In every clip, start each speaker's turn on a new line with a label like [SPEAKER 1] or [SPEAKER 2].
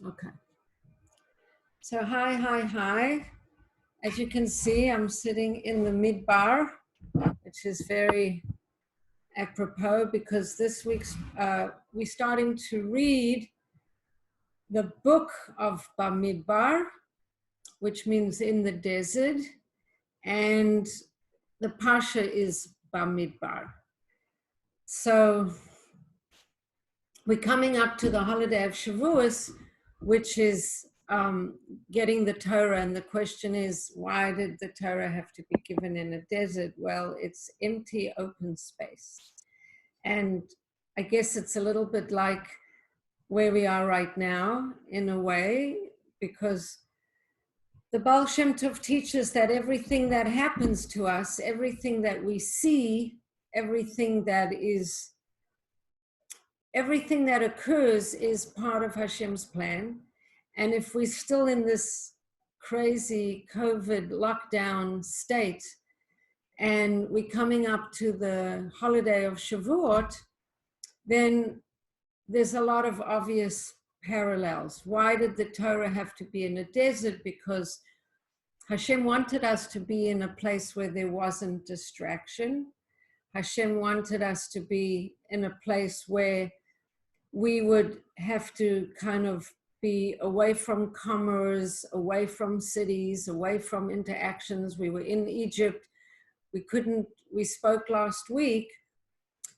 [SPEAKER 1] Okay. So hi. As you can see, I'm sitting in the midbar, which is very apropos because this week's we're starting to read the book of BaMidbar, which means in the desert, and the Pasha is BaMidbar. So we're coming up to the holiday of Shavuos, which is getting the Torah. And the question is, why did the Torah have to be given in a desert? Well, it's empty, open space. And I guess it's a little bit like where we are right now, in a way, because the Baal Shem Tov teaches that everything that happens to us, everything that we see, everything that occurs is part of Hashem's plan. And if we're still in this crazy COVID lockdown state and we're coming up to the holiday of Shavuot, then there's a lot of obvious parallels. Why did the Torah have to be in a desert? Because Hashem wanted us to be in a place where there wasn't distraction. Hashem wanted us to be in a place where we would have to kind of be away from commerce, away from cities, away from interactions. We were in Egypt. We spoke last week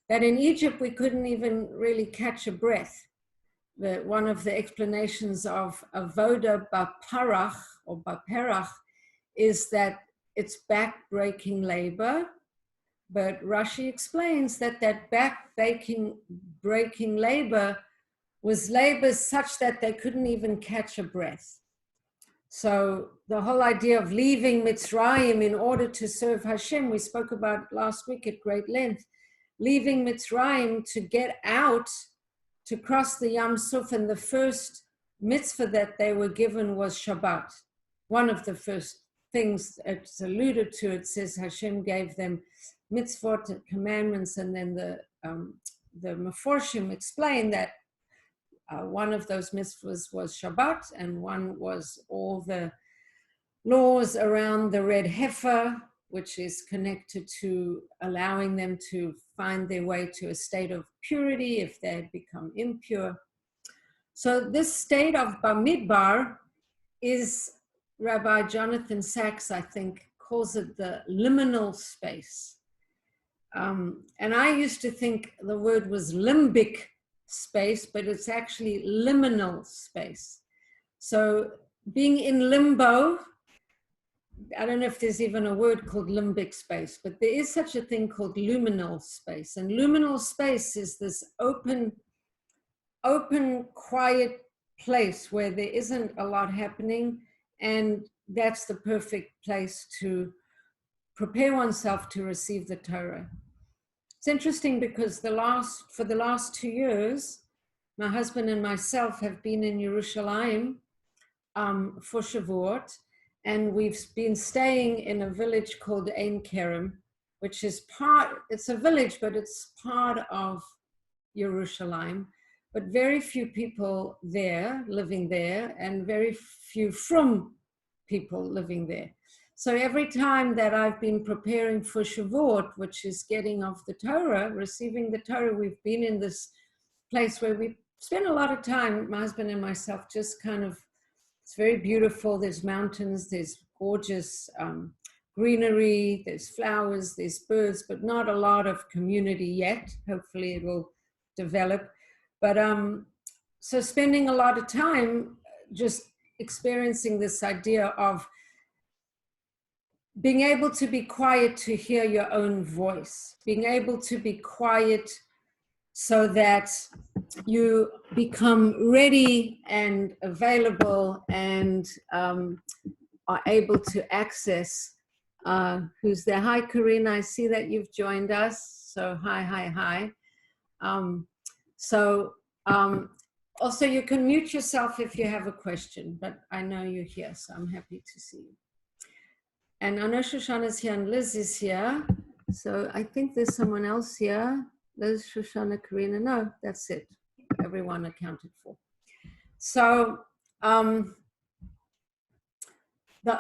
[SPEAKER 1] that in Egypt, we couldn't even really catch a breath. One of the explanations of avoda baparach or baperach is that it's back-breaking labor. But Rashi explains that back-breaking labor was labor such that they couldn't even catch a breath. So the whole idea of leaving Mitzrayim in order to serve Hashem, we spoke about last week at great length, leaving Mitzrayim to get out, to cross the Yam Suf, and the first mitzvah that they were given was Shabbat. One of the first things it's alluded to, it says Hashem gave them mitzvot, commandments, and then the Meforshim explain that one of those mitzvahs was Shabbat, and one was all the laws around the red heifer, which is connected to allowing them to find their way to a state of purity if they had become impure. So this state of BaMidbar is, Rabbi Jonathan Sachs, I think, calls it the liminal space. And I used to think the word was limbic space, but it's actually liminal space. So being in limbo, I don't know if there's even a word called limbic space, but there is such a thing called luminal space. And luminal space is this open, quiet place where there isn't a lot happening. And that's the perfect place to prepare oneself to receive the Torah. It's interesting because for the last 2 years, my husband and myself have been in Yerushalayim for Shavuot, and we've been staying in a village called Ein Kerem, which is it's a village, but it's part of Yerushalayim, but very few people there, living there, and very few from people living there. So every time that I've been preparing for Shavuot, which is getting off the Torah, receiving the Torah, we've been in this place where we spend a lot of time, my husband and myself, just kind of, it's very beautiful. There's mountains, there's gorgeous greenery, there's flowers, there's birds, but not a lot of community yet. Hopefully it will develop. But so spending a lot of time just experiencing this idea of being able to be quiet to hear your own voice, being able to be quiet so that you become ready and available and are able to access who's there. Hi, Karina, I see that you've joined us. So hi. Also you can mute yourself if you have a question, but I know you're here, so I'm happy to see you. And I know Shoshana is here and Liz is here. So I think there's someone else here. Liz, Shoshana, Karina. No, that's it. Everyone accounted for. So the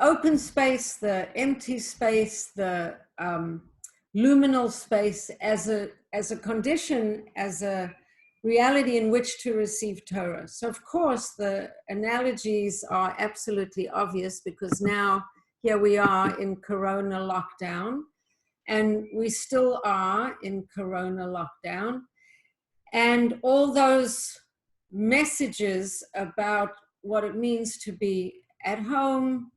[SPEAKER 1] open space, the empty space, the luminal space as a condition, as a reality in which to receive Torah. So of course the analogies are absolutely obvious, because now here we are in Corona lockdown, and we still are in Corona lockdown. And all those messages about what it means to be at home,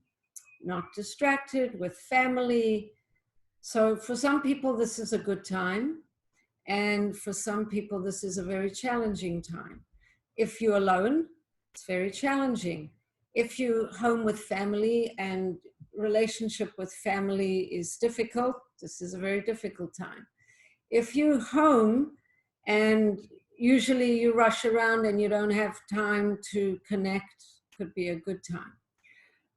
[SPEAKER 1] not distracted, with family. So for some people, this is a good time. And for some people, this is a very challenging time. If you're alone, it's very challenging. If you're home with family and relationship with family is difficult, this is a very difficult time. If you're home and usually you rush around and you don't have time to connect, could be a good time.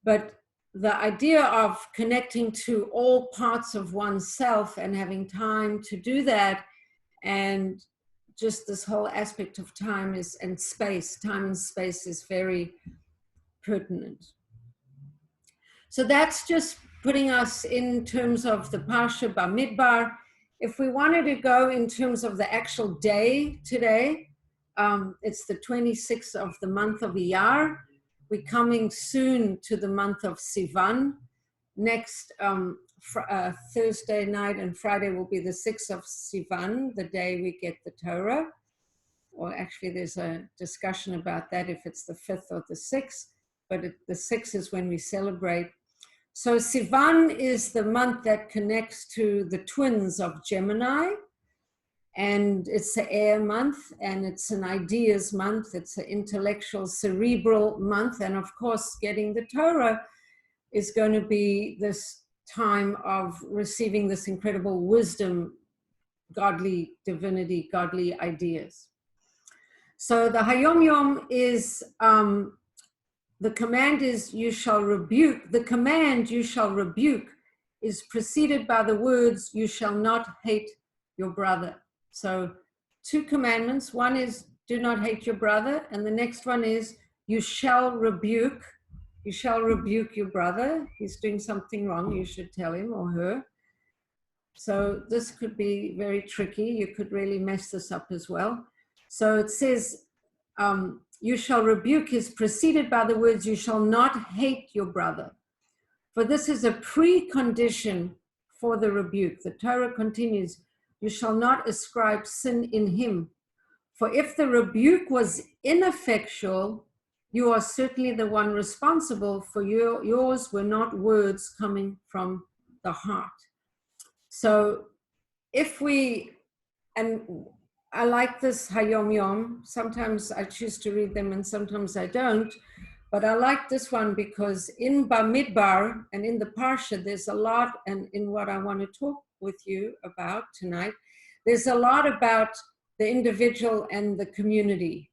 [SPEAKER 1] But the idea of connecting to all parts of oneself and having time to do that, and just this whole aspect of time and space, time and space is very pertinent. So that's just putting us in terms of the Parsha BaMidbar. If we wanted to go in terms of the actual day today, it's the 26th of the month of Iyar. We're coming soon to the month of Sivan. Next Thursday night and Friday will be the 6th of Sivan, the day we get the Torah. Or actually there's a discussion about that, if it's the 5th or the 6th, but the 6th is when we celebrate. So Sivan is the month that connects to the twins of Gemini, and it's the air month, and it's an ideas month, it's an intellectual, cerebral month, and of course getting the Torah is going to be this time of receiving this incredible wisdom, godly divinity, godly ideas. So the Hayom Yom is, the command is, you shall rebuke. The command, you shall rebuke, is preceded by the words, you shall not hate your brother. So 2 commandments. One is, do not hate your brother. And the next one is, you shall rebuke. You shall rebuke your brother. He's doing something wrong. You should tell him or her. So this could be very tricky. You could really mess this up as well. So it says, you shall rebuke is preceded by the words, you shall not hate your brother. For this is a precondition for the rebuke. The Torah continues, you shall not ascribe sin in him. For if the rebuke was ineffectual, you are certainly the one responsible, for yours were not words coming from the heart. So if we, and I like this Hayom Yom, sometimes I choose to read them and sometimes I don't, but I like this one because in BaMidbar and in the Parsha, there's a lot, and in what I want to talk with you about tonight, there's a lot about the individual and the community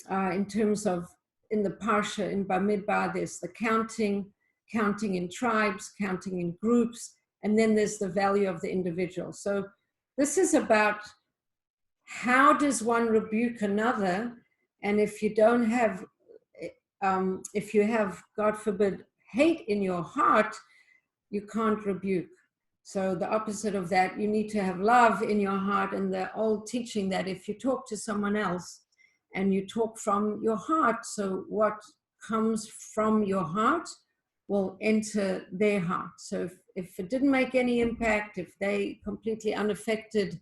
[SPEAKER 1] in terms of, in the Parsha, in BaMidbar, there's the counting in tribes, counting in groups, and then there's the value of the individual. So this is about how does one rebuke another, and if you don't have, if you have, God forbid, hate in your heart, you can't rebuke. So the opposite of that, you need to have love in your heart, and the old teaching that if you talk to someone else and you talk from your heart, so what comes from your heart will enter their heart. So if it didn't make any impact, if they completely unaffected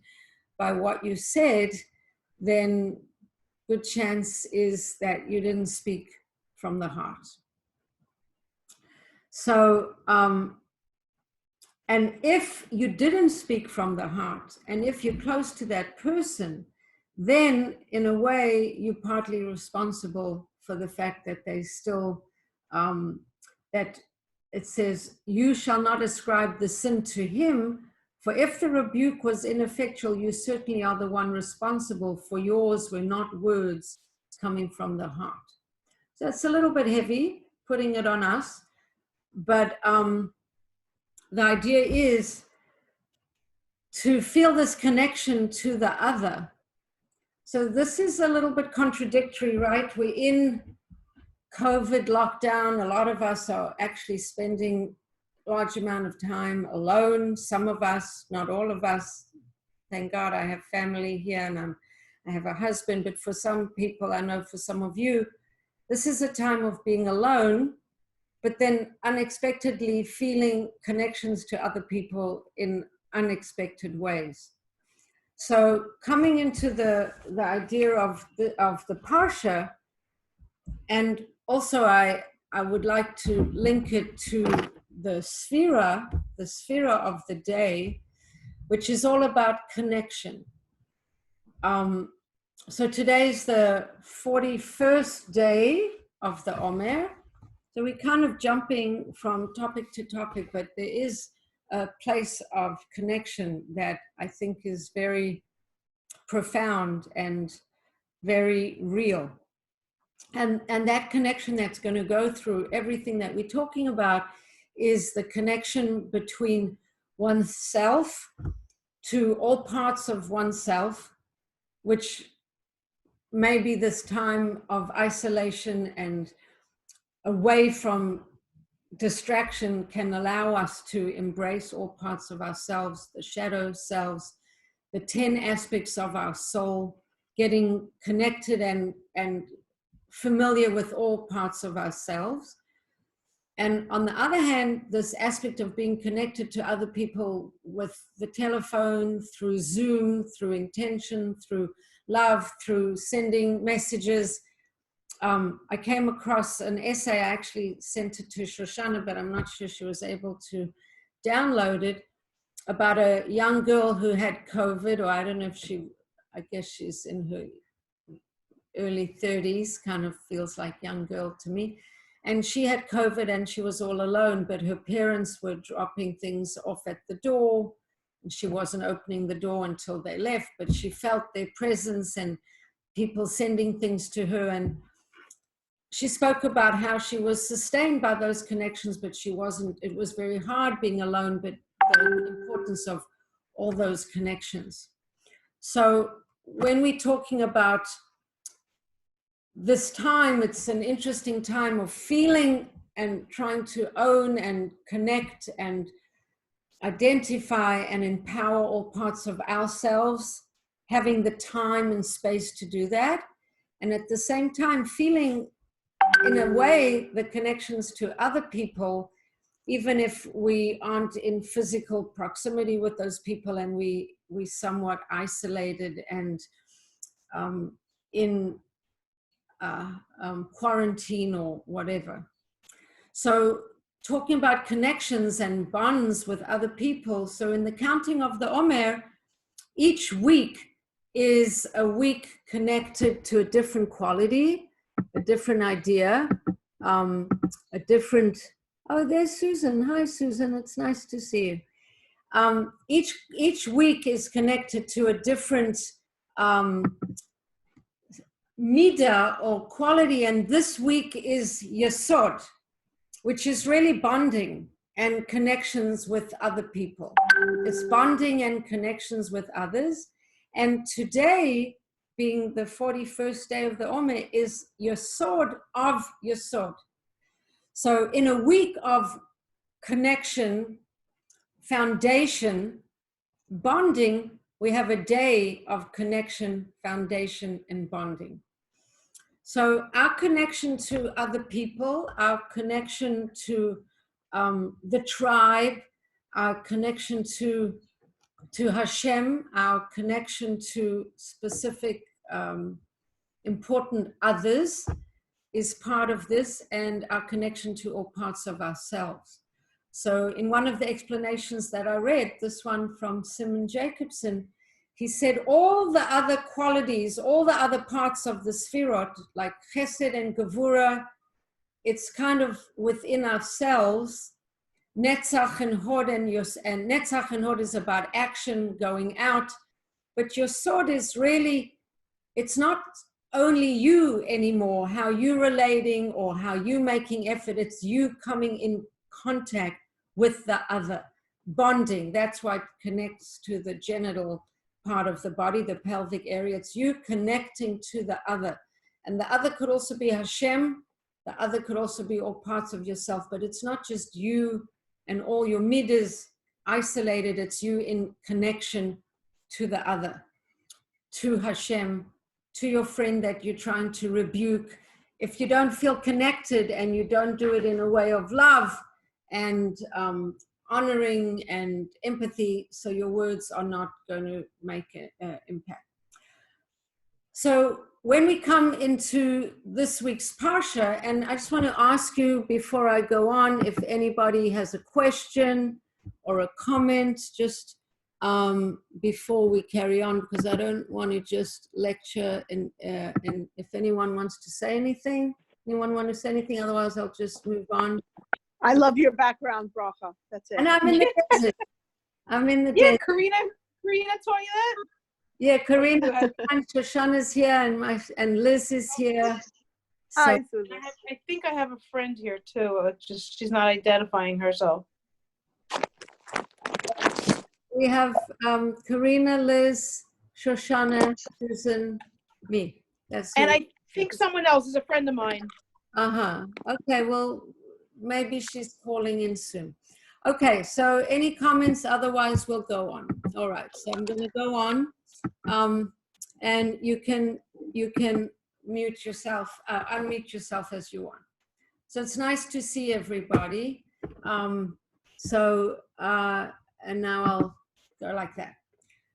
[SPEAKER 1] by what you said, then good chance is that you didn't speak from the heart. So, and if you didn't speak from the heart, and if you're close to that person, then in a way you're partly responsible for the fact that they still, that it says, you shall not ascribe the sin to him, for if the rebuke was ineffectual, you certainly are the one responsible, for yours were not words coming from the heart. So it's a little bit heavy, putting it on us, but the idea is to feel this connection to the other. So this is a little bit contradictory, right? We're in COVID lockdown, a lot of us are actually spending a large amount of time alone. Some of us, not all of us. Thank God I have family here and I have a husband, but for some people, I know for some of you, this is a time of being alone, but then unexpectedly feeling connections to other people in unexpected ways. So coming into the idea of the Parsha, and also I would like to link it to the Sphira of the day, which is all about connection. So today's the 41st day of the Omer. So we're kind of jumping from topic to topic, but there is a place of connection that I think is very profound and very real. And that connection that's going to go through everything that we're talking about is the connection between oneself to all parts of oneself, which maybe this time of isolation and away from distraction can allow us to embrace all parts of ourselves, the shadow selves, the 10 aspects of our soul, getting connected and familiar with all parts of ourselves. And on the other hand, this aspect of being connected to other people with the telephone, through Zoom, through intention, through love, through sending messages. I came across an essay. I actually sent it to Shoshana, but I'm not sure she was able to download it, about a young girl who had COVID, or I don't know if I guess she's in her early 30s, kind of feels like young girl to me. And she had COVID and she was all alone, but her parents were dropping things off at the door. And she wasn't opening the door until they left, but she felt their presence and people sending things to her. And she spoke about how she was sustained by those connections, but she wasn't, it was very hard being alone, but the importance of all those connections. So when we're talking about this time, it's an interesting time of feeling and trying to own and connect and identify and empower all parts of ourselves, having the time and space to do that. And at the same time, feeling in a way the connections to other people, even if we aren't in physical proximity with those people and we somewhat isolated and in quarantine or whatever. So talking about connections and bonds with other people. So in the counting of the Omer, each week is a week connected to a different quality, a different idea, a different, oh, there's Susan. Hi, Susan. It's nice to see you. Each week is connected to a different midah or quality, and this week is yesod, which is really bonding and connections with other people. It's bonding and connections with others. And today, being the 41st day of the Omer, is yesod of yesod. So in a week of connection, foundation, bonding, we have a day of connection, foundation, and bonding. So our connection to other people, our connection to the tribe, our connection to Hashem, our connection to specific important others is part of this, and our connection to all parts of ourselves. So in one of the explanations that I read, this one from Simon Jacobson, he said all the other qualities, all the other parts of the Sphirot, like Chesed and Gevura, it's kind of within ourselves. Netzach and Hod, and Netzach and Hod is about action, going out. But Yesod is really, it's not only you anymore, how you relating or how you making effort, it's you coming in contact with the other, bonding. That's why it connects to the genital part of the body, the pelvic area. It's you connecting to the other. And the other could also be Hashem, The other could also be all parts of yourself, but it's not just you and all your midas isolated. It's you in connection to the other, to Hashem, to your friend that you're trying to rebuke. If you don't feel connected and you don't do it in a way of love and honoring and empathy, so your words are not going to make an impact. So when we come into this week's Parsha, and I just want to ask you before I go on, if anybody has a question or a comment, just before we carry on, because I don't want to just lecture, and if anyone wants to say anything, otherwise I'll just move on.
[SPEAKER 2] I love your background, Bracha. That's it.
[SPEAKER 1] And I'm in the desert. I'm in the
[SPEAKER 2] Yeah,
[SPEAKER 1] desert.
[SPEAKER 2] Karina taught you that?
[SPEAKER 1] Yeah, Karina and Shoshana's here, and Liz is here. So
[SPEAKER 2] Hi, Susan. I think I have a friend here too. Just she's not identifying herself.
[SPEAKER 1] we have Karina, Liz, Shoshana, Susan, me. That's
[SPEAKER 2] And
[SPEAKER 1] who.
[SPEAKER 2] I think someone else is a friend of mine.
[SPEAKER 1] Okay, well, maybe she's calling in soon. Okay, so any comments? Otherwise, we'll go on. All right, so I'm going to go on. And you can mute yourself, unmute yourself as you want. So it's nice to see everybody. And now I'll go like that.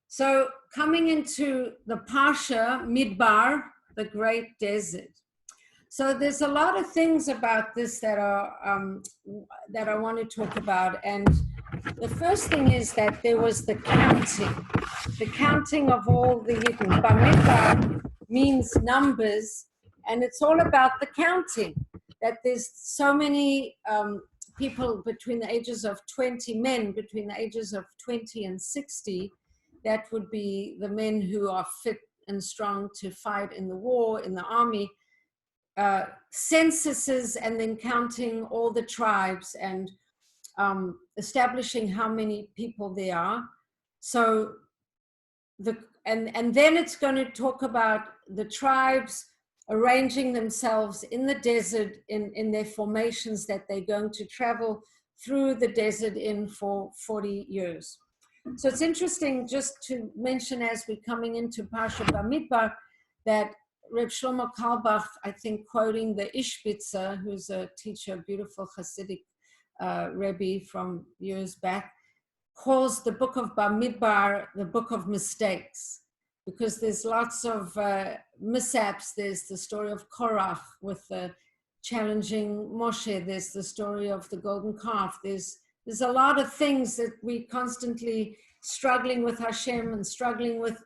[SPEAKER 1] So coming into the Parsha, Midbar, the Great Desert. So there's a lot of things about this that are that I want to talk about. And the first thing is that there was the counting of all the Yidden. BaMidbar means numbers, and it's all about the counting, that there's so many people between the ages of 20, men between the ages of 20 and 60, that would be the men who are fit and strong to fight in the war, in the army, censuses, and then counting all the tribes and establishing how many people there are. So and then it's going to talk about the tribes arranging themselves in the desert in their formations that they're going to travel through the desert in for 40 years. So it's interesting just to mention, as we're coming into Parsha BaMidbar, that Reb Shlomo Carlebach, I think, quoting the Ishbitzer, who's a teacher, beautiful Hasidic Rebbe from years back, calls the book of BaMidbar the book of mistakes, because there's lots of mishaps. There's the story of Korach with the challenging Moshe. There's the story of the golden calf. There's a lot of things that we constantly struggling with Hashem and struggling with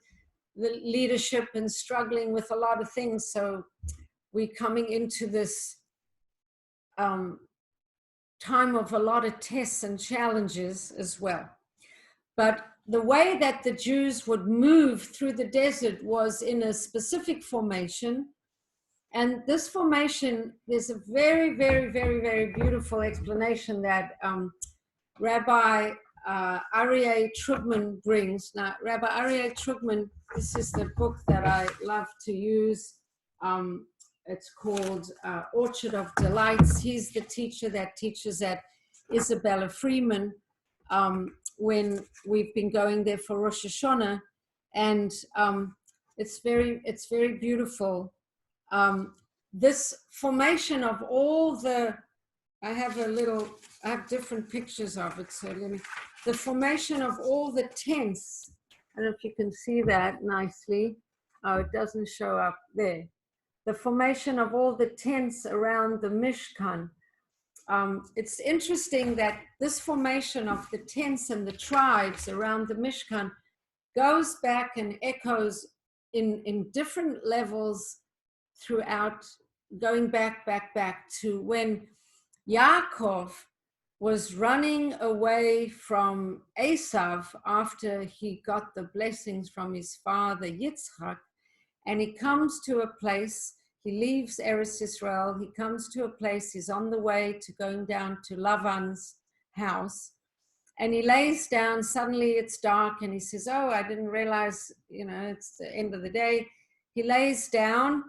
[SPEAKER 1] the leadership and struggling with a lot of things. So we're coming into this time of a lot of tests and challenges as well. But the way that the Jews would move through the desert was in a specific formation. And this formation, there's a very, very, very, very beautiful explanation that Rabbi Aryeh Trugman brings. Now, Rabbi Aryeh Trugman, this is the book that I love to use. It's called Orchard of Delights. He's the teacher that teaches at Isabella Freeman when we've been going there for Rosh Hashanah. And it's very beautiful. This formation of all the, I have different pictures of it. So the formation of all the tents. I don't know if you can see that nicely. Oh, it doesn't show up there. The formation of all the tents around the Mishkan. It's interesting that this formation of the tents and the tribes around the Mishkan goes back and echoes in different levels throughout, going back to when Yaakov was running away from Esav after he got the blessings from his father Yitzchak, and he comes to a place, he leaves Eretz Yisrael, he comes to a place, he's on the way to going down to Lavan's house, and he lays down. Suddenly it's dark, and he says, oh, I didn't realize, it's the end of the day. He lays down,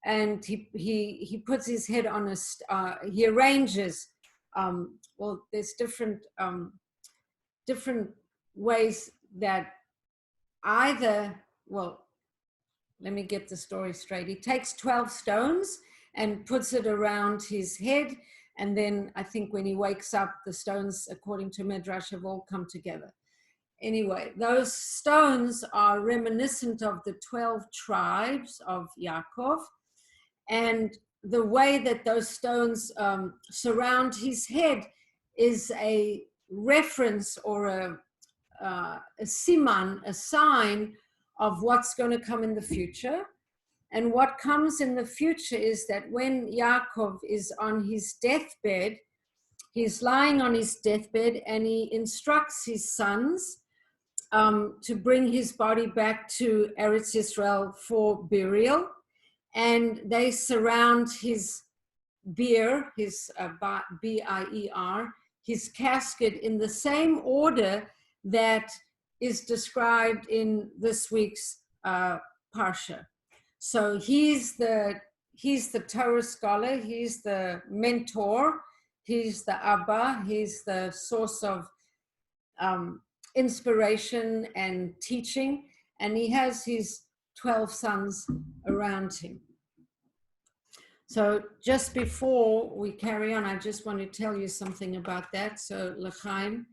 [SPEAKER 1] and he puts his head on he arranges, well, there's different ways that either, well, let me get the story straight. He takes 12 stones and puts it around his head, and then I think when he wakes up, the stones, according to Midrash, have all come together. Anyway, those stones are reminiscent of the 12 tribes of Yaakov, and the way that those stones surround his head is a reference or a siman, a sign of what's going to come in the future. And what comes in the future is that when Yaakov is on his deathbed, he's lying on his deathbed, and he instructs his sons to bring his body back to Eretz Yisrael for burial. And they surround his bier, his B-I-E-R, his casket, in the same order that is described in this week's Parsha. So he's the Torah scholar, he's the mentor, he's the Abba, he's the source of inspiration and teaching, and he has his 12 sons around him. So just before we carry on, I just want to tell you something about that. So L'chaim,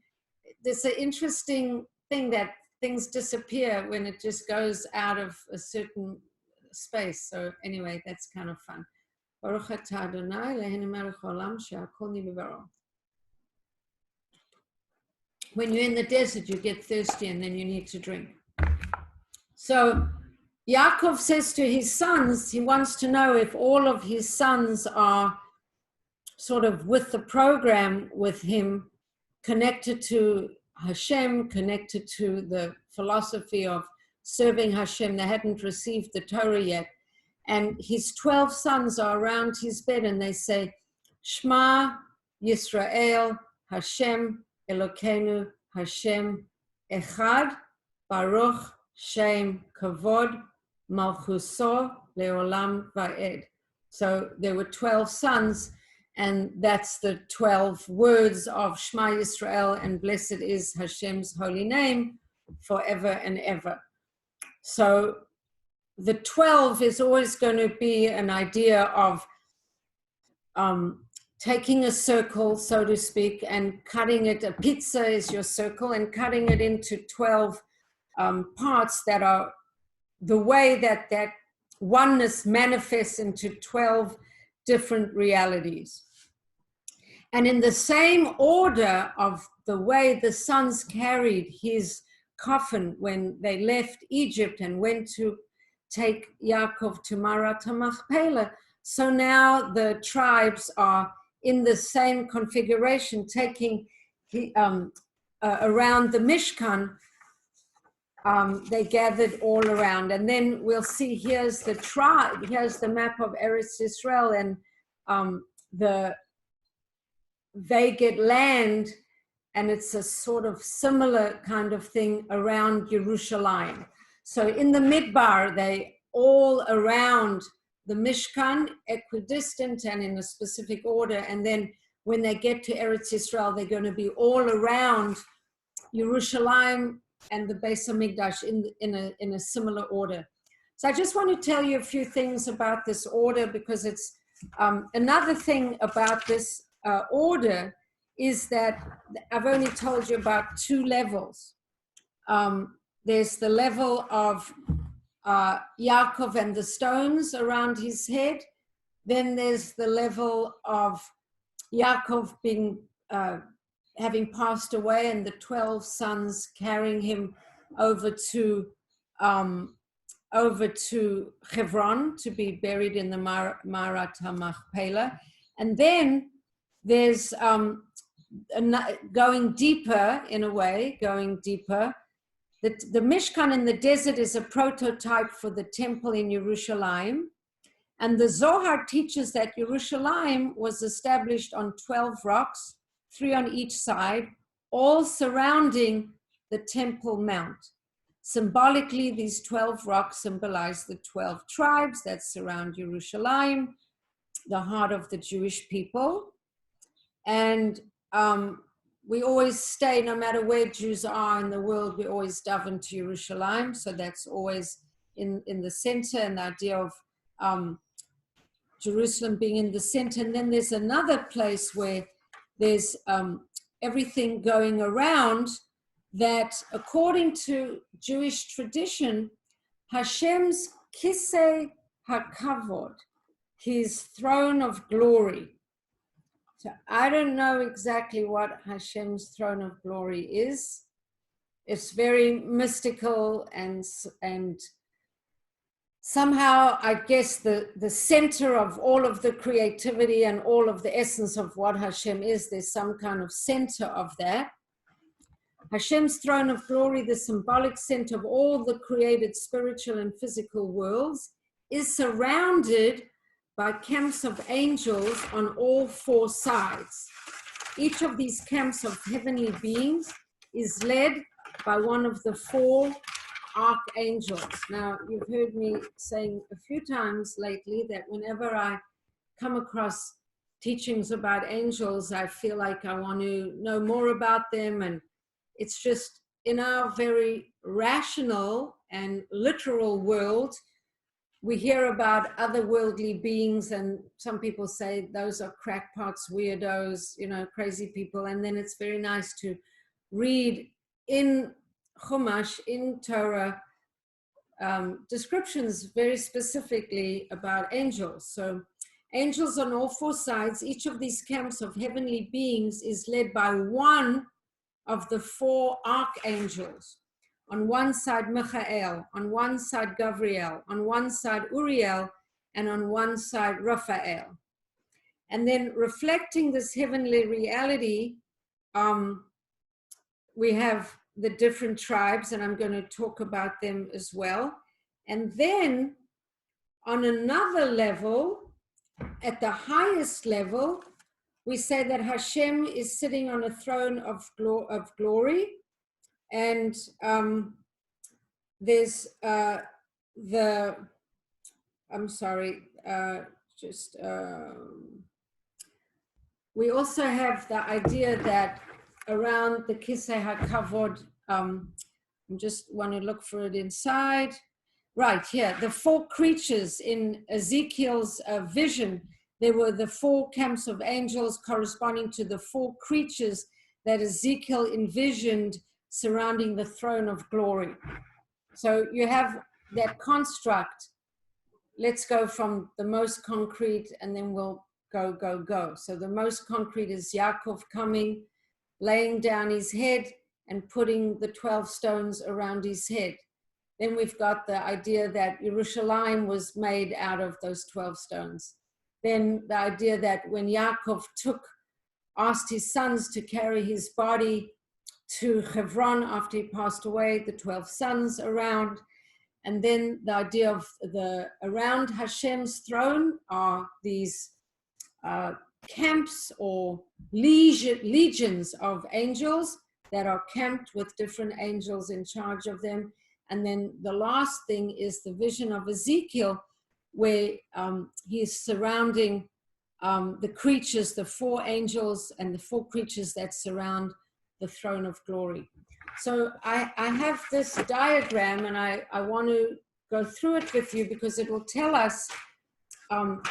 [SPEAKER 1] there's an interesting thing that things disappear when it just goes out of a certain space. So anyway, that's kind of fun. Baruch atah Adonai Eloheinu melech haolam she'akol nivra b'oro. When you're in the desert, you get thirsty and then you need to drink. So Yaakov says to his sons, he wants to know if all of his sons are sort of with the program with him, connected to Hashem, connected to the philosophy of serving Hashem. They hadn't received the Torah yet. And his 12 sons are around his bed and they say, Shema Yisrael, Hashem Elokeinu, Hashem Echad, Baruch Shem Kavod, Malchuso Leolam Va'ed. So there were 12 sons, and that's the 12 words of Shema Yisrael, and blessed is Hashem's holy name forever and ever. So the 12 is always going to be an idea of taking a circle, so to speak, and cutting it. A pizza is your circle, and cutting it into 12 parts that are the way that that oneness manifests into 12 different realities. And in the same order of the way the sons carried his coffin when they left Egypt and went to take Yaakov to Marat HaMachpelah, so now the tribes are in the same configuration, taking around the Mishkan. They gathered all around, and then we'll see here's the tribe, here's the map of Eretz Yisrael, and they get land, and it's a sort of similar kind of thing around Jerusalem. So in the Midbar, they all around the Mishkan, equidistant and in a specific order, and then when they get to Eretz Yisrael, they're going to be all around Jerusalem and the Beis HaMikdash in a similar order. So I just want to tell you a few things about this order, because it's another thing about this order is that I've only told you about 2 levels. There's the level of Yaakov and the stones around his head. Then there's the level of Yaakov being having passed away, and the 12 sons carrying him over to Hebron to be buried in the Marat HaMachpelah. And then there's going deeper, in a way, going deeper. The Mishkan in the desert is a prototype for the temple in Jerusalem. And the Zohar teaches that Jerusalem was established on 12 rocks, 3 on each side, all surrounding the Temple Mount. Symbolically, these 12 rocks symbolize the 12 tribes that surround Jerusalem, the heart of the Jewish people. And we always stay, no matter where Jews are in the world, we always daven to Jerusalem. So that's always in the center, and the idea of Jerusalem being in the center. And then there's another place where there's everything going around that, according to Jewish tradition, Hashem's Kisei HaKavod, his throne of glory. So I don't know exactly what Hashem's throne of glory is. It's very mystical, and somehow I guess the center of all of the creativity and all of the essence of what Hashem is, there's some kind of center of that. Hashem's throne of glory, the symbolic center of all the created spiritual and physical worlds, is surrounded by camps of angels on all four sides. Each of these camps of heavenly beings is led by one of the four archangels. Now, you've heard me saying a few times lately that whenever I come across teachings about angels, I feel like I want to know more about them. And it's just, in our very rational and literal world, we hear about otherworldly beings, and some people say those are crackpots, weirdos, you know, crazy people. And then it's very nice to read in Chumash, in Torah, descriptions very specifically about angels. So angels on all four sides, each of these camps of heavenly beings is led by one of the four archangels. On one side, Michael, on one side, Gabriel, on one side, Uriel, and on one side, Raphael. And then reflecting this heavenly reality, we have the different tribes, and I'm going to talk about them as well. And then on another level, at the highest level, we say that Hashem is sitting on a throne of glory. And there's we also have the idea that around the Kisei HaKavod, I just want to look for it inside. Right here, the four creatures in Ezekiel's vision, there were the four camps of angels corresponding to the four creatures that Ezekiel envisioned surrounding the throne of glory. So you have that construct. Let's go from the most concrete, and then we'll go. So the most concrete is Yaakov coming, laying down his head and putting the 12 stones around his head. Then we've got the idea that Jerusalem was made out of those 12 stones. Then the idea that when Yaakov asked his sons to carry his body to Hebron after he passed away, the 12 sons around. And then the idea of around Hashem's throne are these camps or legions of angels that are camped with different angels in charge of them. And then the last thing is the vision of Ezekiel, where he is surrounding the creatures, the four angels and the four creatures that surround the throne of glory. So I have this diagram, and I want to go through it with you because it will tell us around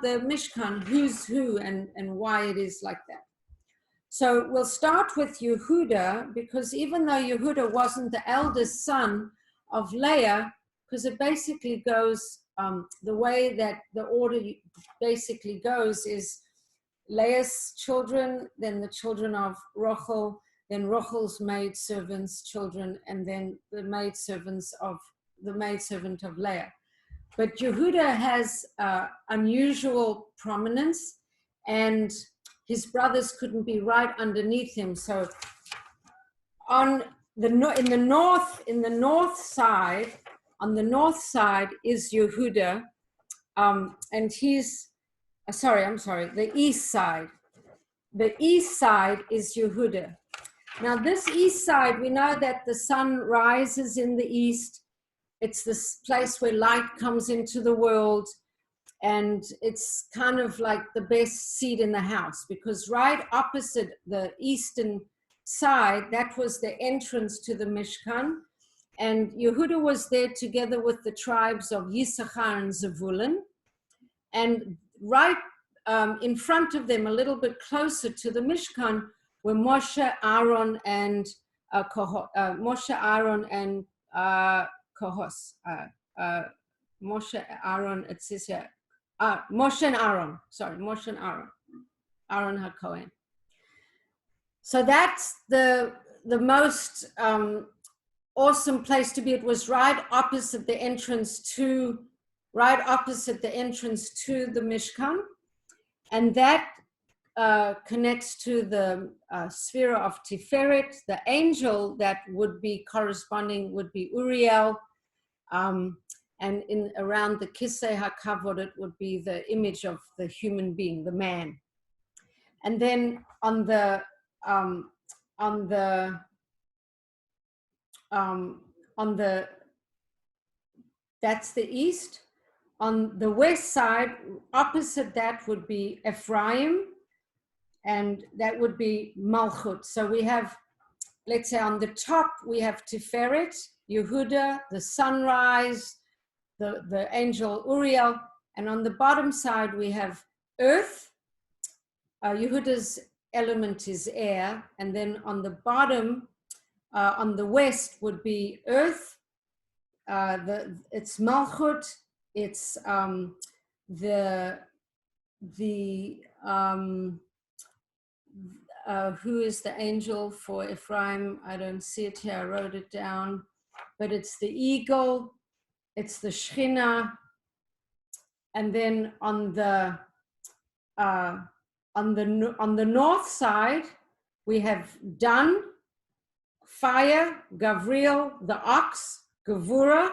[SPEAKER 1] the Mishkan who's who and why it is like that. So we'll start with Yehuda, because even though Yehuda wasn't the eldest son of Leah, because it basically goes, the way that the order basically goes is Leah's children, then the children of Rachel, then Rachel's maidservants' children, and then the maidservant of Leah. But Yehuda has unusual prominence, and his brothers couldn't be right underneath him. So on in the north side is Yehuda, and he's the east side. The east side is Yehuda. Now this east side, we know that the sun rises in the east. It's this place where light comes into the world. And it's kind of like the best seat in the house, because right opposite the eastern side, that was the entrance to the Mishkan. And Yehuda was there together with the tribes of Yisachar and Zevulun. And right in front of them, a little bit closer to the Mishkan, were Moshe, Aaron, and Moshe, Aaron, and Kohos. Moshe, Aaron, it says here, Moshe and Aaron, sorry, Moshe and Aaron, Aaron HaKohen. So that's the most awesome place to be. It was right opposite the entrance to the Mishkan, and that connects to the sphere of Tiferet. The angel that would be corresponding would be Uriel, and in around the Kisei HaKavod, it would be the image of the human being, the man. And then on the that's the east. On the west side, opposite that would be Ephraim, and that would be Malchut. So we have, let's say on the top, we have Tiferet, Yehuda, the sunrise, the angel Uriel, and on the bottom side, we have earth. Yehuda's element is air, and then on the bottom, on the west would be earth. It's Malchut. It's who is the angel for Ephraim? I don't see it here. I wrote it down, but it's the eagle. It's the Shechina. And then on the north side, we have Dan, fire, Gavriel, the ox, Gevura.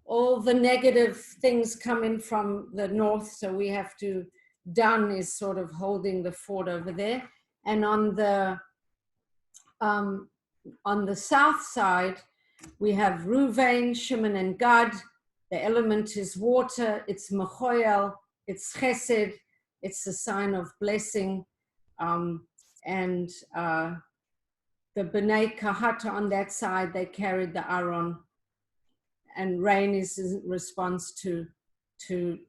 [SPEAKER 1] All the negative things coming from the north, so we have to, Dan is sort of holding the fort over there. And on the south side, we have Ruvain, Shimon, and Gad. The element is water. It's Mechoel. It's Chesed. It's a sign of blessing. And the Bnei Kahata on that side, they carried the Aaron. And rain is in response to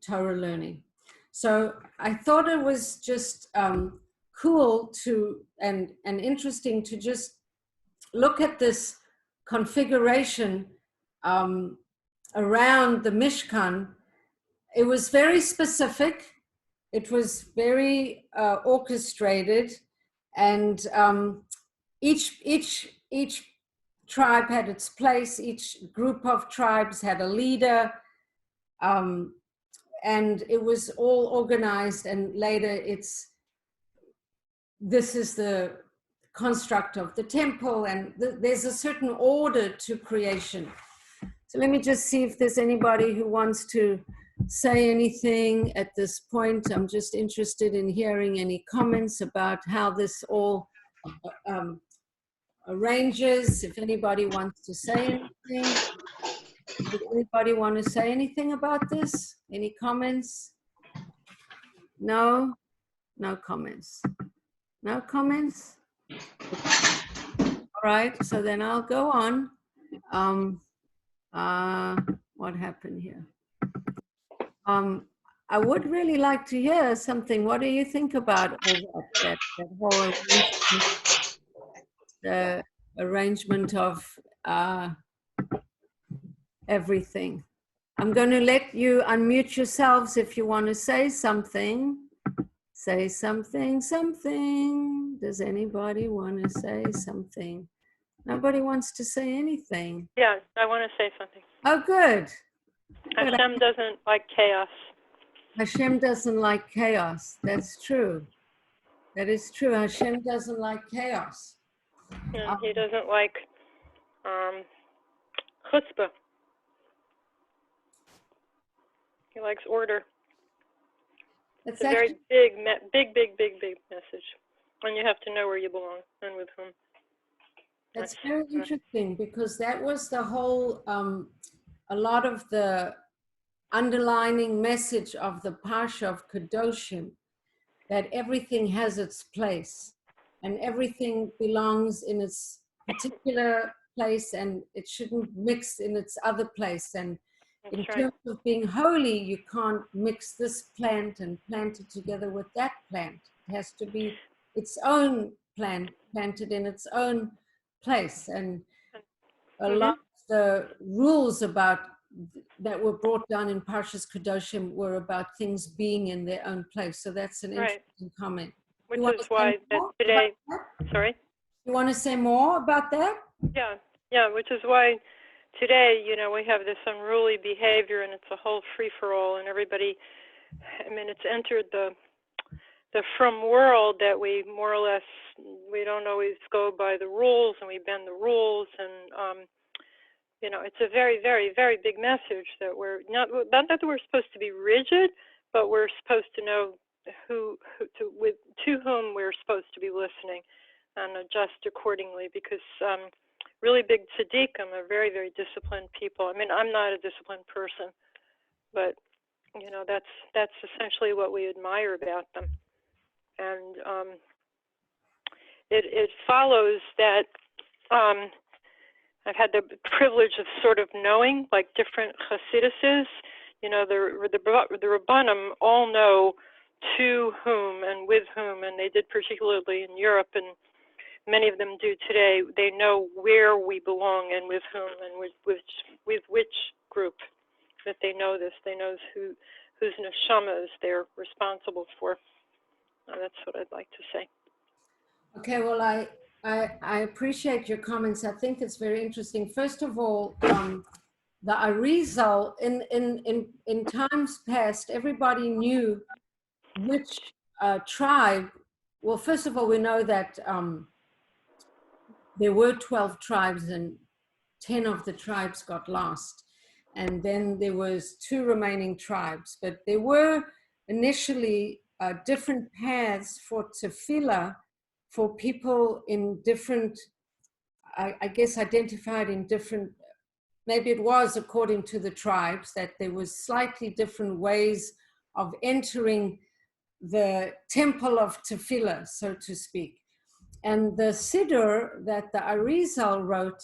[SPEAKER 1] Torah learning. So I thought it was just cool and interesting to just look at this configuration around the Mishkan. It was very specific. It was very orchestrated, and each tribe had its place. Each group of tribes had a leader, and it was all organized. And later, this is the construct of the temple, and there's a certain order to creation. So let me just see if there's anybody who wants to say anything at this point. I'm just interested in hearing any comments about how this all arranges. If anybody wants to say anything. Does anybody want to say anything about this? Any comments? No? No comments. No comments? All right, so then I'll go on. What happened here? I would really like to hear something. What do you think about all that whole the arrangement of everything? I'm going to let you unmute yourselves if you want to say something. Say something. Does anybody want to say something? Nobody wants to say anything.
[SPEAKER 3] Yeah, I want to say something.
[SPEAKER 1] Oh, good.
[SPEAKER 3] Hashem doesn't like chaos.
[SPEAKER 1] Hashem doesn't like chaos. That's true. That is true. Hashem doesn't like chaos.
[SPEAKER 3] Yeah, he doesn't like chutzpah. He likes order. It's a very big message. And you have to know where you belong and with whom.
[SPEAKER 1] That's very interesting, because that was the whole, a lot of the underlining message of the Parsha of Kedoshim, that everything has its place and everything belongs in its particular place, and it shouldn't mix in its other place. And in terms of being holy, you can't mix this plant and plant it together with that plant. It has to be its own plant, planted in its own place. And a lot of the rules about that were brought down in Parshas Kedoshim were about things being in their own place. So that's an interesting comment.
[SPEAKER 3] Which is why today, sorry?
[SPEAKER 1] You want to say more about that?
[SPEAKER 3] Yeah, which is why today, you know, we have this unruly behavior, and it's a whole free-for-all, and everybody, I mean, it's entered the frum world that we more or less, we don't always go by the rules, and we bend the rules, and you know, it's a very, very, very big message that we're not that we're supposed to be rigid, but we're supposed to know to whom we're supposed to be listening and adjust accordingly, because really big tzaddikim are very, very disciplined people. I mean, I'm not a disciplined person, but you know, that's essentially what we admire about them. And it follows that I've had the privilege of sort of knowing like different Hasiduses. You know, the Rabbanim all know to whom and with whom, and they did particularly in Europe, and many of them do today. They know where we belong and with whom and with which group. That they know this. They know whose neshamas they're responsible for. That's what I'd like to say.
[SPEAKER 1] Okay, well, I appreciate your comments. I think it's very interesting. First of all, the Arizal, in times past, everybody knew which tribe. Well, first of all, we know that there were 12 tribes and 10 of the tribes got lost. And then there was 2 remaining tribes. But there were initially different paths for tefillah for people in different, I guess, identified in different, maybe it was according to the tribes, that there was slightly different ways of entering the temple of tefillah, so to speak. And the Siddur that the Arizal wrote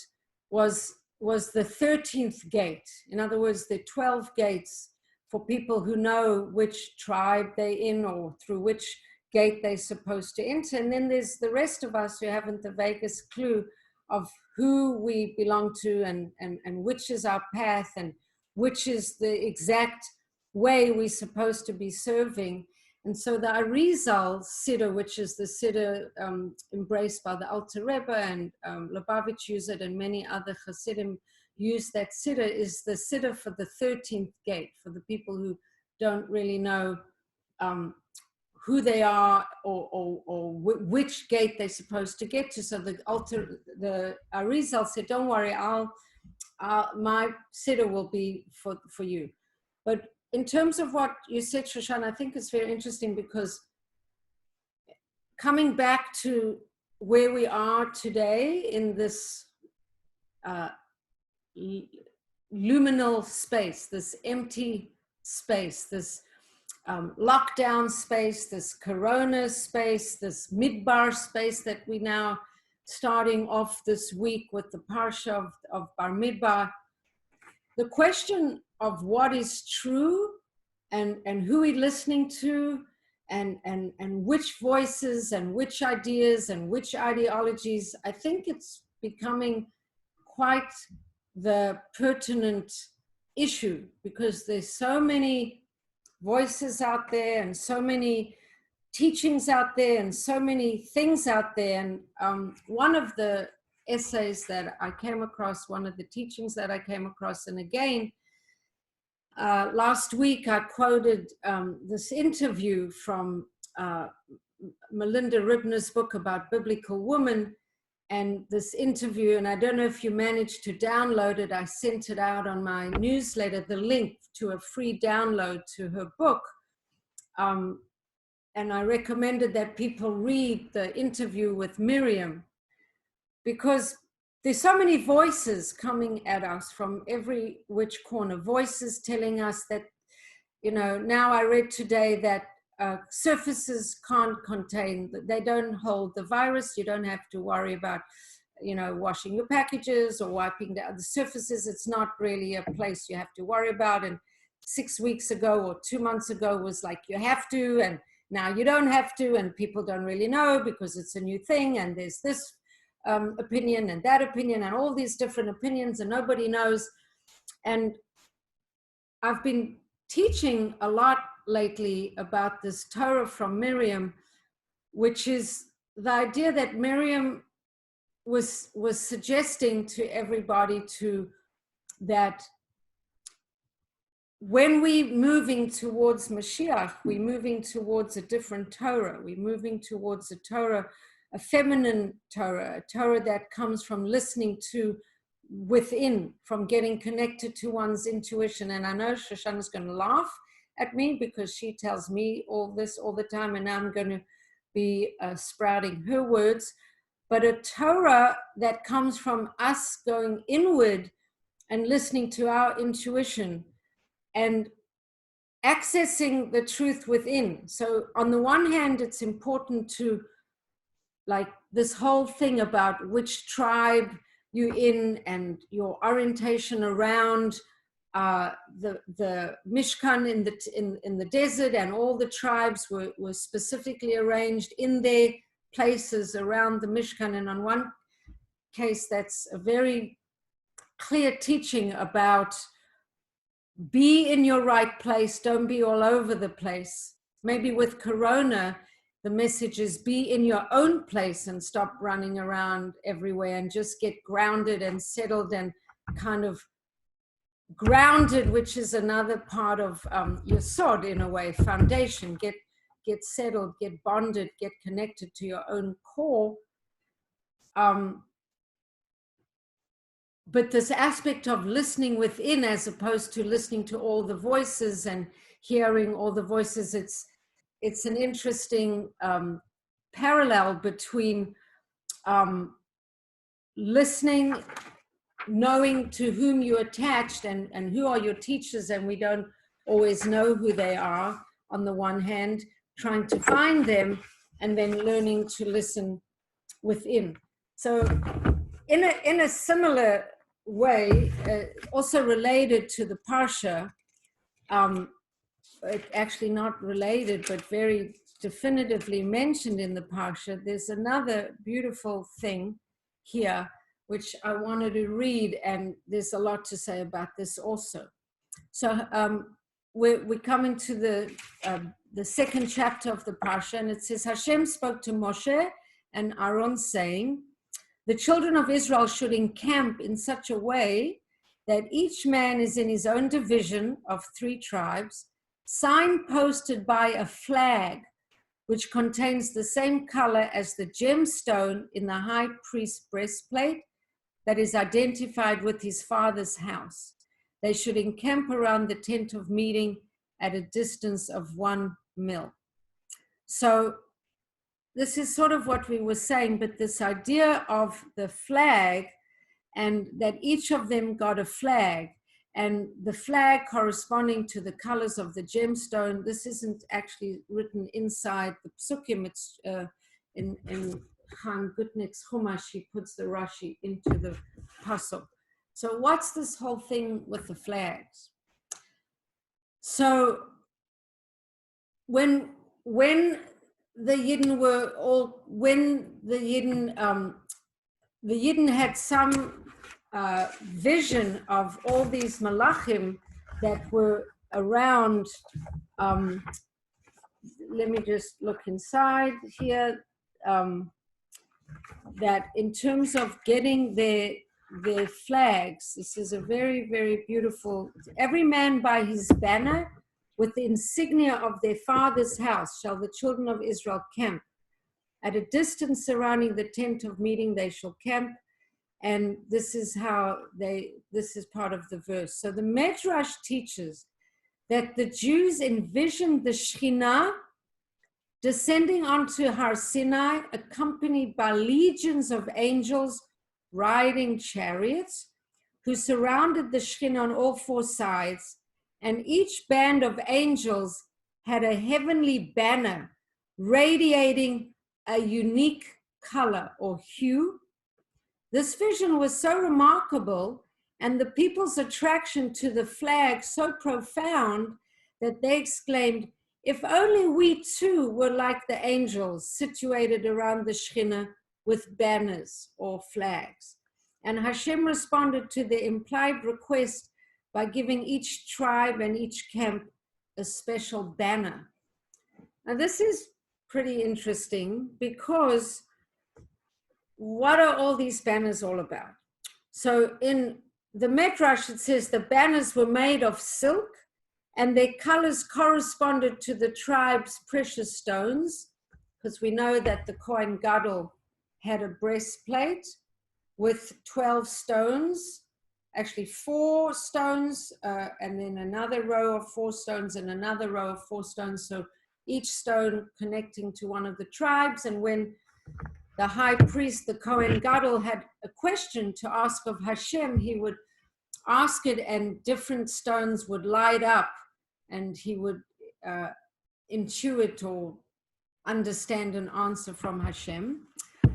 [SPEAKER 1] was the 13th gate. In other words, the 12 gates for people who know which tribe they're in or through which gate they're supposed to enter. And then there's the rest of us who haven't the vaguest clue of who we belong to and which is our path and which is the exact way we're supposed to be serving. And so the Arizal Siddur, which is the Siddur embraced by the Alter Rebbe, and Lubavitch use it, and many other Hasidim use that Siddur, is the Siddur for the 13th gate, for the people who don't really know who they are or which gate they're supposed to get to. So the Arizal said, don't worry, my Siddur will be for you. But in terms of what you said, Shoshana, I think it's very interesting, because coming back to where we are today in this luminal space, this empty space, this lockdown space, this corona space, this midbar space that we now starting off this week with the Parsha of BaMidbar, the question of what is true and who we're listening to and which voices and which ideas and which ideologies, I think it's becoming quite the pertinent issue, because there's so many voices out there and so many teachings out there and so many things out there. And one of the essays that I came across, one of the teachings that I came across, and again, last week I quoted this interview from Melinda Ribner's book about biblical women, and this interview, and I don't know if you managed to download it, I sent it out on my newsletter, the link to a free download to her book. And I recommended that people read the interview with Miriam, because there's so many voices coming at us from every which corner, voices telling us that, you know, now I read today that surfaces can't contain, they don't hold the virus. You don't have to worry about, you know, washing your packages or wiping down the surfaces. It's not really a place you have to worry about. And 6 weeks ago or 2 months ago was like, you have to, and now you don't have to, and people don't really know because it's a new thing, and there's this opinion and that opinion and all these different opinions, and nobody knows. And I've been teaching a lot lately about this Torah from Miriam, which is the idea that Miriam was suggesting to everybody that when we're moving towards Mashiach, we're moving towards a different Torah. We're moving towards a Torah, a feminine Torah, a Torah that comes from listening to within, from getting connected to one's intuition. And I know Shoshana's going to laugh at me because she tells me all this all the time, and now I'm going to be sprouting her words. But a Torah that comes from us going inward and listening to our intuition and accessing the truth within. So on the one hand, it's important to, like, this whole thing about which tribe you in and your orientation around the Mishkan in the desert, and all the tribes were specifically arranged in their places around the Mishkan. And on one case, that's a very clear teaching about be in your right place, don't be all over the place. Maybe with Corona, the message is be in your own place and stop running around everywhere, and just get grounded and settled and kind of grounded, which is another part of your sword in a way, foundation. Get settled, get bonded, get connected to your own core. But this aspect of listening within, as opposed to listening to all the voices and hearing all the voices, it's an interesting parallel between listening, knowing to whom you're attached and who are your teachers, and we don't always know who they are on the one hand, trying to find them, and then learning to listen within. So in a similar way, also related to the Parsha, actually not related, but very definitively mentioned in the Parsha, there's another beautiful thing here, which I wanted to read, and there's a lot to say about this also. So we're coming to the second chapter of the Parsha, and it says, Hashem spoke to Moshe and Aaron, saying, the children of Israel should encamp in such a way that each man is in his own division of 3 tribes, signposted by a flag, which contains the same color as the gemstone in the high priest's breastplate that is identified with his father's house. They should encamp around the tent of meeting at a distance of 1 mil. So this is sort of what we were saying, but this idea of the flag, and that each of them got a flag, and the flag corresponding to the colors of the gemstone. This isn't actually written inside the Psukim. It's in Chaim Gutnick's Chumash. He puts the Rashi into the Pasuk. So what's this whole thing with the flags? So when the Yidden were all, when the Yidden had some vision of all these malachim that were around, let me just look inside here, that in terms of getting their flags, this is a very, very beautiful, every man by his banner with the insignia of their father's house shall the children of Israel camp. At a distance surrounding the tent of meeting they shall camp. And this is how this is part of the verse. So the Medrash teaches that the Jews envisioned the Shekhinah descending onto Har Sinai, accompanied by legions of angels riding chariots, who surrounded the Shekhinah on all four sides, and each band of angels had a heavenly banner radiating a unique color or hue. This vision was so remarkable, and the people's attraction to the flag so profound, that they exclaimed, "If only we too were like the angels situated around the Shekhinah with banners or flags." And Hashem responded to the implied request by giving each tribe and each camp a special banner. Now this is pretty interesting, because what are all these banners all about? So in the Midrash, it says the banners were made of silk, and their colors corresponded to the tribe's precious stones, because we know that the Kohen Gadol had a breastplate with 12 stones, actually 4 stones, and then another row of 4 stones and another row of 4 stones. So each stone connecting to one of the tribes. And when the high priest, the Kohen Gadol, had a question to ask of Hashem, he would ask it and different stones would light up, and he would intuit or understand an answer from Hashem.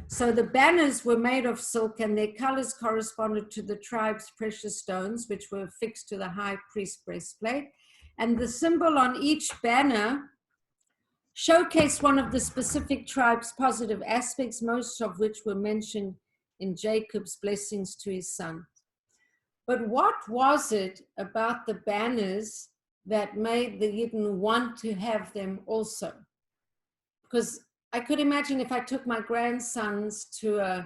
[SPEAKER 1] So the banners were made of silk, and their colors corresponded to the tribe's precious stones, which were fixed to the high priest's breastplate. And the symbol on each banner showcased one of the specific tribe's positive aspects, most of which were mentioned in Jacob's blessings to his son. But what was it about the banners that made the Yidden want to have them also? Because I could imagine if I took my grandsons to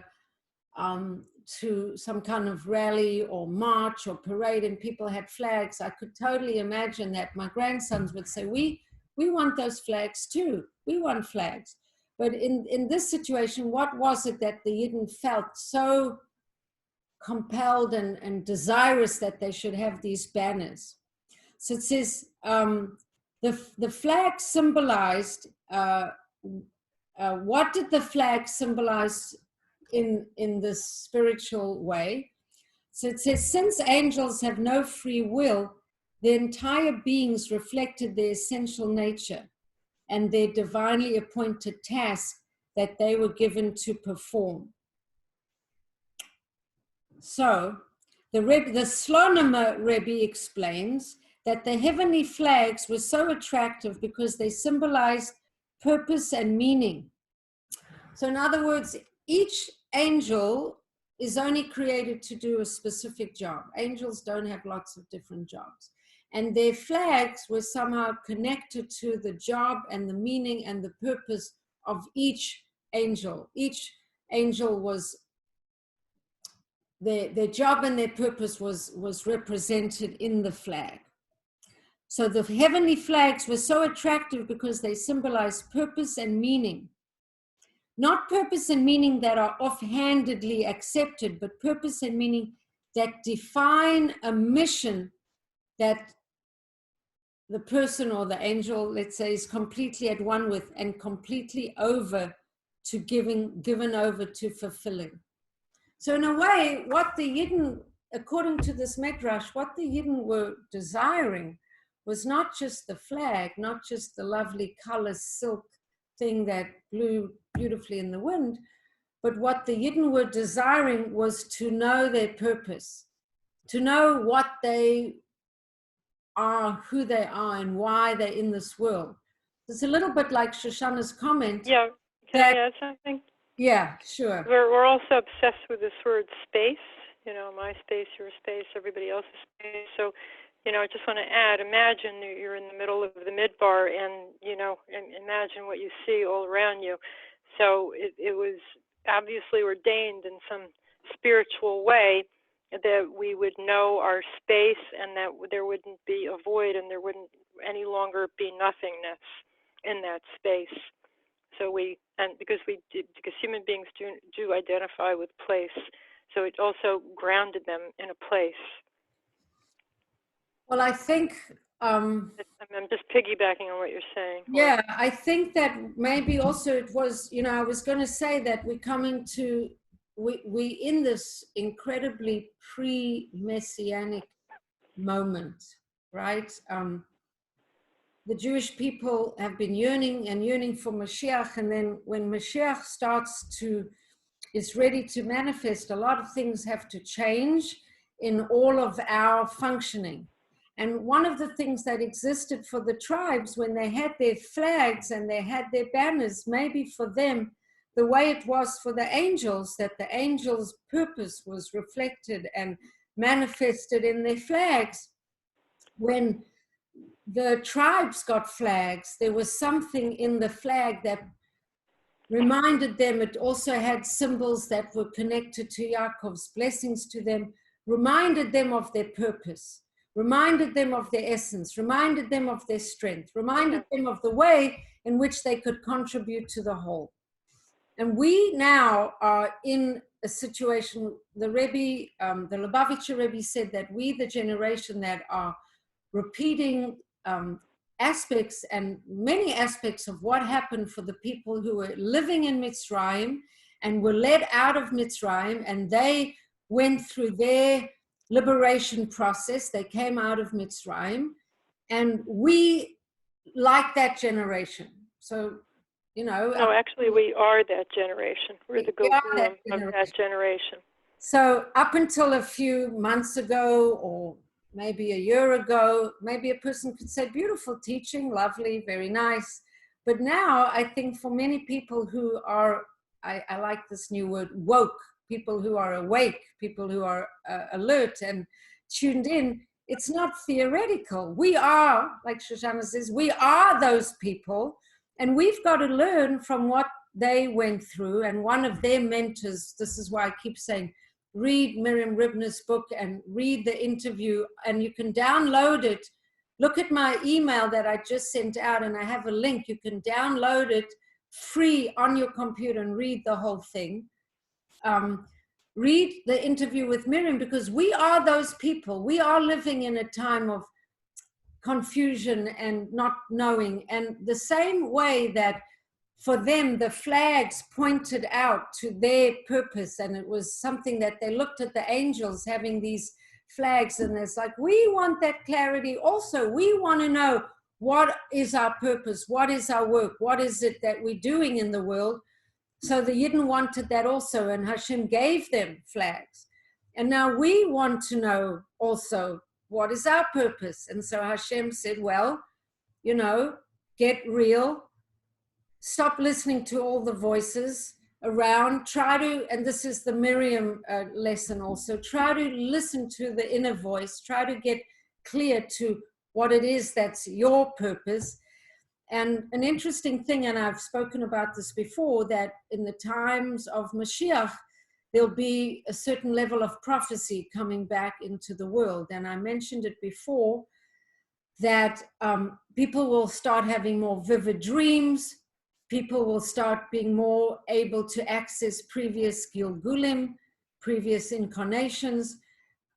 [SPEAKER 1] some kind of rally or march or parade and people had flags, I could totally imagine that my grandsons would say, we want those flags too. We want flags. But in this situation, what was it that the Yidden felt so compelled and desirous that they should have these banners? So it says the flag symbolized, what did the flag symbolize in this spiritual way? So it says, since angels have no free will, their entire beings reflected their essential nature and their divinely appointed task that they were given to perform. So the Slonim Rebbe explains that the heavenly flags were so attractive because they symbolized purpose and meaning. So in other words, each angel is only created to do a specific job. Angels don't have lots of different jobs. And their flags were somehow connected to the job and the meaning and the purpose of each angel. Each angel was, their job and their purpose was represented in the flag. So the heavenly flags were so attractive because they symbolize purpose and meaning. Not purpose and meaning that are offhandedly accepted, but purpose and meaning that define a mission that the person or the angel, let's say, is completely at one with and completely over to given over to fulfilling. So in a way, what the Yidden, according to this Midrash, what the Yidden were desiring was not just the flag, not just the lovely color silk thing that blew beautifully in the wind, but what the Yidden were desiring was to know their purpose, to know what they are, who they are, and why they're in this world. It's a little bit like Shoshana's comment.
[SPEAKER 3] Yeah, can I add something?
[SPEAKER 1] Yeah, sure.
[SPEAKER 3] We're also obsessed with this word space, you know, my space, your space, everybody else's space. So, you know, I just want to add, imagine you're in the middle of the Midbar and, you know, imagine what you see all around you. So it was obviously ordained in some spiritual way that we would know our space and that there wouldn't be a void and there wouldn't any longer be nothingness in that space. So because human beings do identify with place, so it also grounded them in a place.
[SPEAKER 1] Well, I think
[SPEAKER 3] I'm just piggybacking on what you're saying.
[SPEAKER 1] Yeah, I think that maybe also it was, you know, I was going to say that we're coming to we in this incredibly pre-messianic moment, right? The Jewish people have been yearning for Mashiach, and then when Mashiach is ready to manifest, a lot of things have to change in all of our functioning. And one of the things that existed for the tribes when they had their flags and they had their banners, maybe for them, the way it was for the angels, that the angels' purpose was reflected and manifested in their flags. When the tribes got flags, there was something in the flag that reminded them. It also had symbols that were connected to Yaakov's blessings to them, reminded them of their purpose, reminded them of their essence, reminded them of their strength, reminded them of the way in which they could contribute to the whole. And we now are in a situation, the Rebbe, the Lubavitcher Rebbe said that we, the generation that are repeating aspects and many aspects of what happened for the people who were living in Mitzrayim and were led out of Mitzrayim, and they went through their liberation process. They came out of Mitzrayim, and we like that generation. So, you know.
[SPEAKER 3] No, actually, we are that generation. We're the Gokulim of that generation.
[SPEAKER 1] So up until a few months ago, or maybe a year ago, maybe a person could say, beautiful teaching, lovely, very nice. But now I think for many people who are, I like this new word, woke, people who are awake, people who are alert and tuned in, it's not theoretical. We are, like Shoshana says, we are those people, and we've got to learn from what they went through. And one of their mentors, this is why I keep saying, read Miriam Ribner's book and read the interview, and you can download it. Look at my email that I just sent out, and I have a link. You can download it free on your computer and read the whole thing. Read the interview with Miriam, because we are those people. We are living in a time of confusion and not knowing. And the same way that for them, the flags pointed out to their purpose, and it was something that they looked at the angels having these flags, and it's like, we want that clarity also. We want to know, what is our purpose? What is our work? What is it that we're doing in the world? So the Yidden wanted that also, and Hashem gave them flags. And now we want to know also, what is our purpose? And so Hashem said, well, you know, get real. Stop listening to all the voices around. Try to, and this is the Miriam lesson also, try to listen to the inner voice. Try to get clear to what it is that's your purpose. And an interesting thing, and I've spoken about this before, that in the times of Mashiach, there'll be a certain level of prophecy coming back into the world. And I mentioned it before, that people will start having more vivid dreams. People will start being more able to access previous Gilgulim, previous incarnations.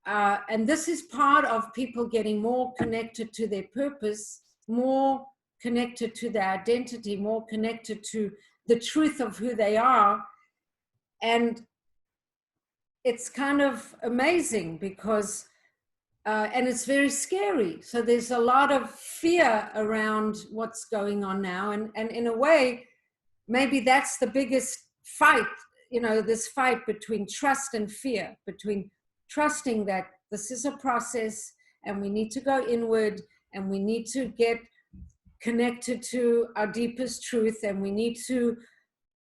[SPEAKER 1] And this is part of people getting more connected to their purpose, more connected to their identity, more connected to the truth of who they are. And it's kind of amazing because, and it's very scary. So there's a lot of fear around what's going on now. And in a way, maybe that's the biggest fight, you know, this fight between trust and fear, between trusting that this is a process and we need to go inward and we need to get connected to our deepest truth, and we need to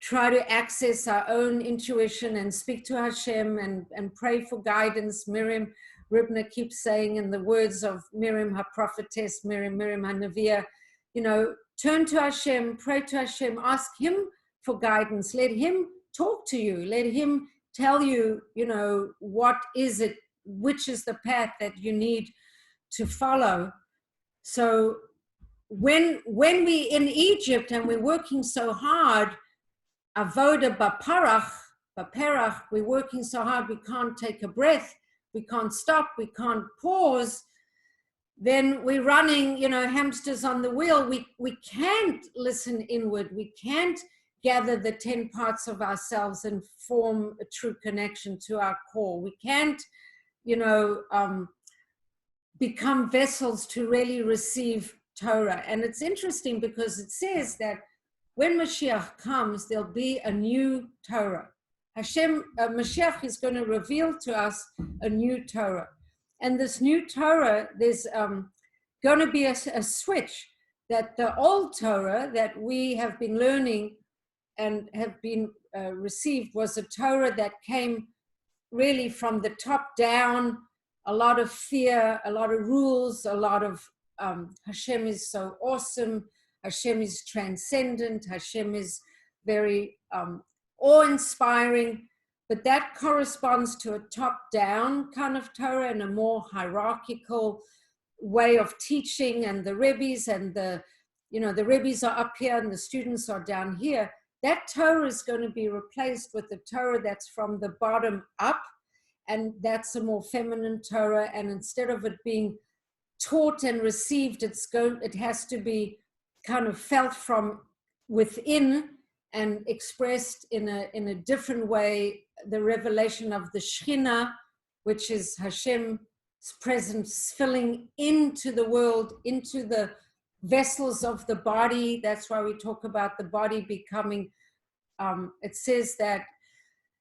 [SPEAKER 1] try to access our own intuition and speak to Hashem and pray for guidance. Miriam Ribner keeps saying, in the words of Miriam, her prophetess, Miriam her Neviah, you know, turn to Hashem, pray to Hashem, ask Him for guidance. Let Him talk to you. Let Him tell you, you know, what is it, which is the path that you need to follow. So when we in Egypt and we're working so hard, avoda baperach, we're working so hard we can't take a breath, we can't stop, we can't pause, then we're running, you know, hamsters on the wheel. We can't listen inward. We can't gather the 10 parts of ourselves and form a true connection to our core. We can't, you know, become vessels to really receive Torah. And it's interesting because it says that when Mashiach comes, there'll be a new Torah. Mashiach is going to reveal to us a new Torah. And this new Torah, there's going to be a switch, that the old Torah that we have been learning and have been received was a Torah that came really from the top down, a lot of fear, a lot of rules, a lot of Hashem is so awesome, Hashem is transcendent, Hashem is very awe-inspiring, but that corresponds to a top-down kind of Torah and a more hierarchical way of teaching, and the Rebbes and the Rebbes are up here and the students are down here. That Torah is going to be replaced with the Torah that's from the bottom up, and that's a more feminine Torah, and instead of it being taught and received, it has to be kind of felt from within and expressed in a different way, the revelation of the Shekhinah, which is Hashem's presence filling into the world, into the vessels of the body. That's why we talk about the body becoming, it says that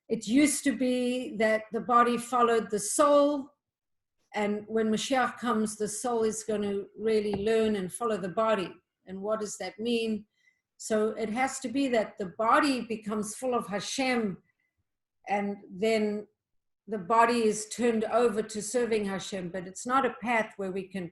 [SPEAKER 1] it used to be that the body followed the soul, and when Mashiach comes, the soul is going to really learn and follow the body. And what does that mean? So it has to be that the body becomes full of Hashem, and then the body is turned over to serving Hashem. But it's not a path where we can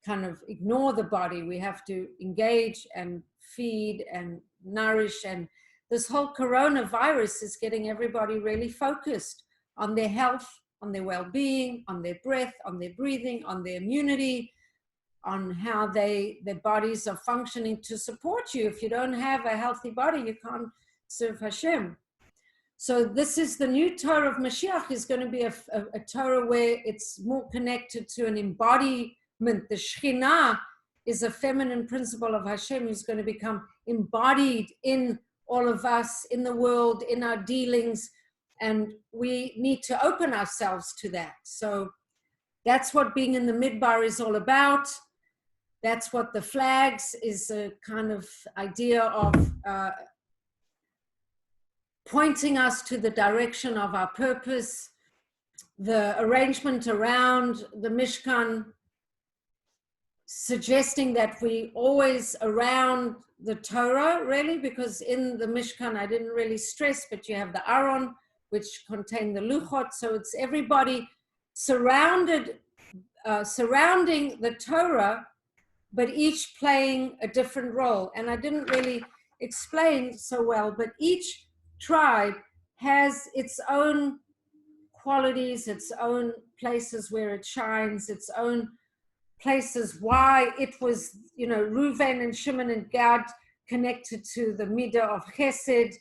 [SPEAKER 1] kind of ignore the body. We have to engage and feed and nourish. And this whole coronavirus is getting everybody really focused on their health, on their well-being, on their breath, on their breathing, on their immunity, on how their bodies are functioning to support you. If you don't have a healthy body, you can't serve Hashem. So this is the new Torah of Mashiach, is going to be a Torah where it's more connected to an embodiment. The Shekhinah is a feminine principle of Hashem who's going to become embodied in all of us, in the world, in our dealings, and we need to open ourselves to that. So that's what being in the Midbar is all about. That's what the flags is, a kind of idea of pointing us to the direction of our purpose. The arrangement around the Mishkan, suggesting that we always around the Torah, really, because in the Mishkan, I didn't really stress, but you have the Aron, which contain the Luchot. So it's everybody surrounding the Torah, but each playing a different role. And I didn't really explain so well, but each tribe has its own qualities, its own places where it shines, its own places why it was, Reuven and Shimon and Gad connected to the Midah of Chesed,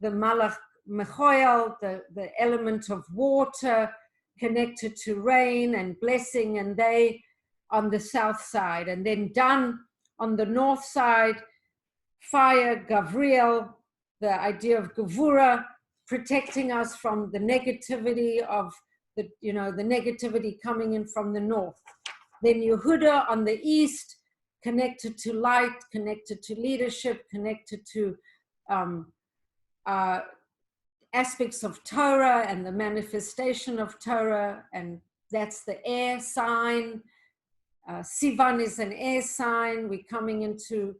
[SPEAKER 1] the Malach Mechoel, the element of water, connected to rain and blessing, and they on the south side. And then Dan on the north side, fire, Gavriel, the idea of Gevura, protecting us from the negativity of the negativity coming in from the north. Then Yehuda on the east, connected to light, connected to leadership, connected to aspects of Torah and the manifestation of Torah, and that's the air sign. Sivan is an air sign. We're coming into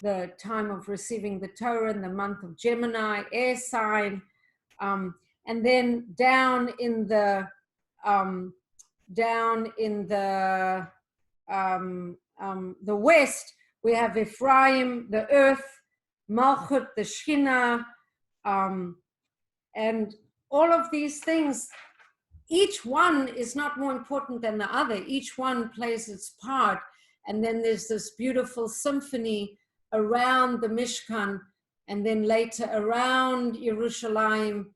[SPEAKER 1] the time of receiving the Torah in the month of Gemini, air sign. And then down in the west, we have Ephraim, the earth, Malchut, the Shekhinah, and all of these things. Each one is not more important than the other. Each one plays its part. And then there's this beautiful symphony around the Mishkan, and then later around Yerushalayim,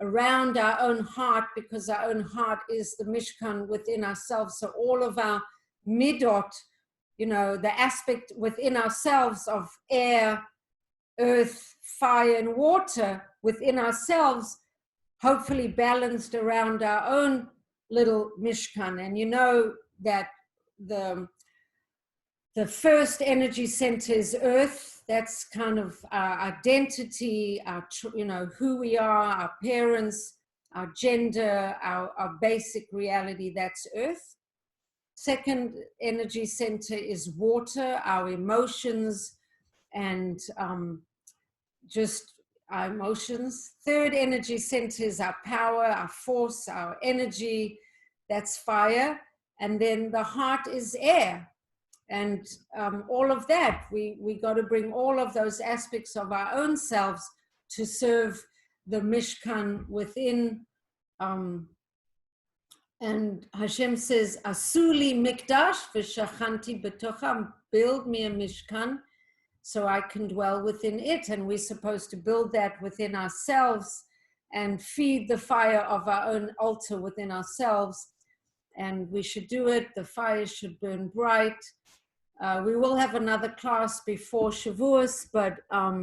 [SPEAKER 1] around our own heart, because our own heart is the Mishkan within ourselves. So all of our midot, the aspect within ourselves of air, earth, fire and water within ourselves, hopefully balanced around our own little Mishkan. And you know that the first energy center is Earth. That's kind of our identity, our, you know, who we are, our parents, our gender, our basic reality. That's Earth. Second energy center is water, our emotions and just our emotions. Third energy center is our power, our force, our energy. That's fire. And then the heart is air. And all of that, we got to bring all of those aspects of our own selves to serve the Mishkan within. And Hashem says, Asuli mikdash v'shachanti betocham, build me a Mishkan so I can dwell within it. And we're supposed to build that within ourselves and feed the fire of our own altar within ourselves. And we should do it. The fire should burn bright. We will have another class before Shavuos, but